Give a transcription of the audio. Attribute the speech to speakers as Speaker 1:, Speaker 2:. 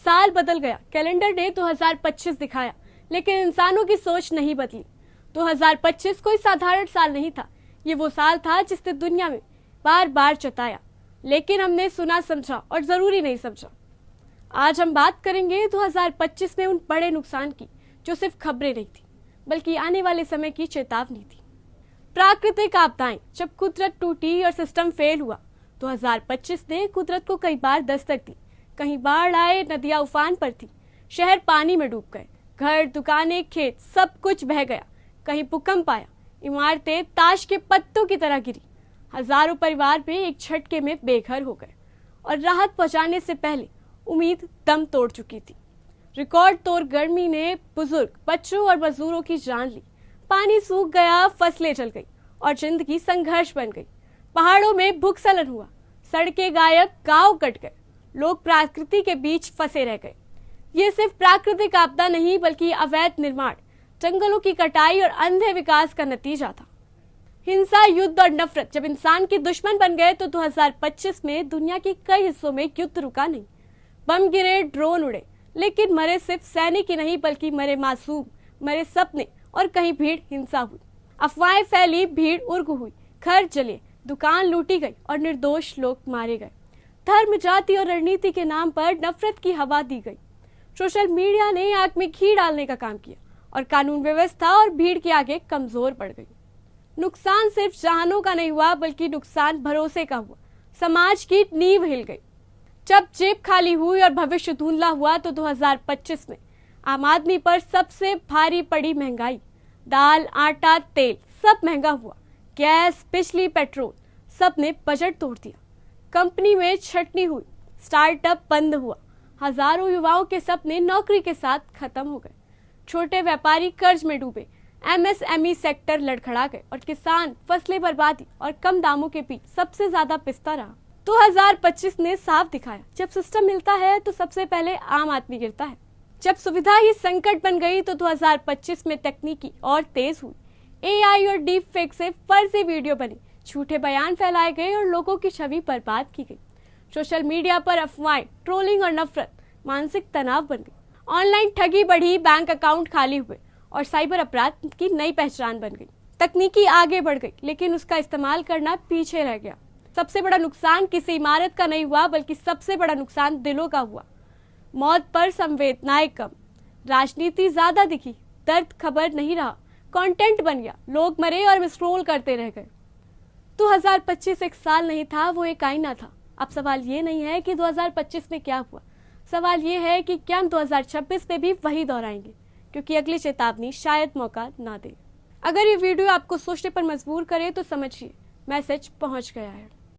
Speaker 1: साल बदल गया, कैलेंडर ने 2025 दिखाया, लेकिन इंसानों की सोच नहीं बदली। 2025 कोई साधारण साल नहीं था। ये वो साल था जिसने दुनिया में बार बार जताया, लेकिन हमने सुना समझा और जरूरी नहीं समझा। आज हम बात करेंगे 2025 में उन बड़े नुकसान की जो सिर्फ खबरें नहीं थी, बल्कि आने वाले समय की चेतावनी थी। प्राकृतिक आपदाएं, जब कुदरत टूटी और सिस्टम फेल हुआ। 2025 ने कुदरत को कई बार दस्तक दी। कहीं बाढ़ आए, नदियां उफान पर थी, शहर पानी में डूब गए, घर, दुकानें, खेत सब कुछ बह गया। कहीं भूकंप आया, इमारतें ताश के पत्तों की तरह गिरी, हजारों परिवार भी एक झटके में बेघर हो गए और राहत पहुंचाने से पहले उम्मीद दम तोड़ चुकी थी। रिकॉर्ड तोड़ गर्मी ने बुजुर्ग, बच्चों और मजदूरों की जान ली। पानी सूख गया, फसलें जल गई और जिंदगी संघर्ष बन गई। पहाड़ों में भूस्खलन हुआ, सड़कें गायब, गांव कट गए, लोग प्रकृति के बीच फंसे रह गए। ये सिर्फ प्राकृतिक आपदा नहीं, बल्कि अवैध निर्माण, जंगलों की कटाई और अंधे विकास का नतीजा था। हिंसा, युद्ध और नफरत जब इंसान के दुश्मन बन गए तो 2025 में दुनिया के कई हिस्सों में युद्ध रुका नहीं। बम गिरे, ड्रोन उड़े, लेकिन मरे सिर्फ सैनिक ही नहीं, बल्कि मरे मासूम, मरे सपने और कहीं भीड़ हिंसा हुई। अफवाहें फैली, भीड़ उर्ग हुई, घर जले, दुकान लूटी गई और निर्दोष लोग मारे गए। धर्म, जाति और रणनीति के नाम पर नफरत की हवा दी गई। सोशल मीडिया ने आंख में घी डालने का काम किया और कानून व्यवस्था और भीड़ के आगे कमजोर पड़ गई। नुकसान सिर्फ जानों का नहीं हुआ, बल्कि नुकसान भरोसे का हुआ। समाज की नींव हिल गई। जब जेब खाली हुई और भविष्य धुंधला हुआ तो 2025 में आम आदमी पर सबसे भारी पड़ी महंगाई। दाल, आटा, तेल सब महंगा हुआ। गैस, बिजली, पेट्रोल सब ने बजट तोड़ दिया। कंपनी में छटनी हुई, स्टार्टअप बंद हुआ। हजारों युवाओं के सपने नौकरी के साथ खत्म हो गए। छोटे व्यापारी कर्ज में डूबे, एमएसएमई सेक्टर लड़खड़ा गए और किसान फसलें बर्बादी और कम दामों के बीच सबसे ज्यादा पिसता रहा। 2025 ने साफ दिखाया, जब सिस्टम मिलता है तो सबसे पहले आम आदमी गिरता है। जब सुविधा ही संकट बन गई तो 2025 में तकनीकी और तेज हुई। एआई और डीप फेक से फर्जी वीडियो बनी, झूठे बयान फैलाए गए और लोगों की छवि बर्बाद की गई। सोशल मीडिया पर अफवाहें, ट्रोलिंग और नफरत मानसिक तनाव बन गई। ऑनलाइन ठगी बढ़ी, बैंक अकाउंट खाली हुए और साइबर अपराध की नई पहचान बन गई। तकनीकी आगे बढ़ गई, लेकिन उसका इस्तेमाल करना पीछे रह गया। सबसे बड़ा नुकसान किसी इमारत का नहीं हुआ, बल्कि सबसे बड़ा नुकसान दिलों का हुआ। मौत पर संवेदनाएं कम, राजनीति ज्यादा दिखी, दर्द खबर नहीं रहा, कंटेंट बन गया, लोग मरे और स्क्रॉल करते रह गए। 2025 एक साल नहीं था, वो एक आईना था। अब सवाल ये नहीं है कि 2025 में क्या हुआ, सवाल ये है कि क्या हम 2026 में भी वही दोहराएंगे, क्योंकि अगली चेतावनी शायद मौका ना दे। अगर ये वीडियो आपको सोचने पर मजबूर करे तो समझिए, मैसेज पहुंच गया है।